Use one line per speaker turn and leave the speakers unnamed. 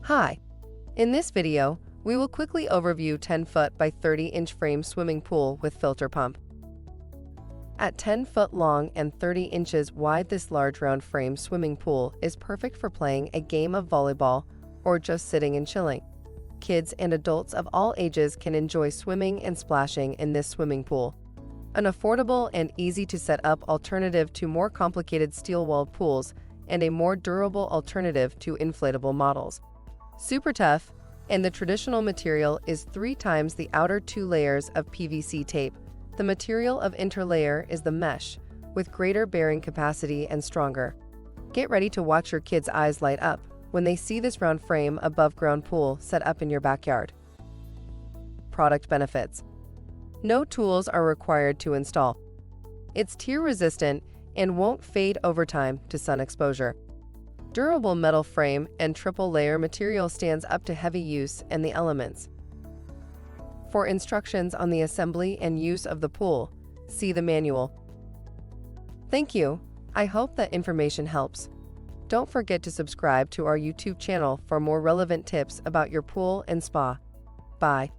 Hi! In this video, we will quickly overview 10-foot by 30-inch frame swimming pool with filter pump. At 10 foot long and 30 inches wide, this large round frame swimming pool is perfect for playing a game of volleyball or just sitting and chilling. Kids and adults of all ages can enjoy swimming and splashing in this swimming pool. An affordable and easy-to-set-up alternative to more complicated steel-walled pools and a more durable alternative to inflatable models. Super tough, and the traditional material is 3 times the outer 2 layers of PVC tape. The material of interlayer is the mesh, with greater bearing capacity and stronger. Get ready to watch your kids' eyes light up when they see this round frame above-ground pool set up in your backyard. Product benefits. No tools are required to install. It's tear-resistant and won't fade over time to sun exposure. Durable metal frame and triple-layer material stands up to heavy use and the elements. For instructions on the assembly and use of the pool, see the manual. Thank you. I hope that information helps. Don't forget to subscribe to our YouTube channel for more relevant tips about your pool and spa. Bye.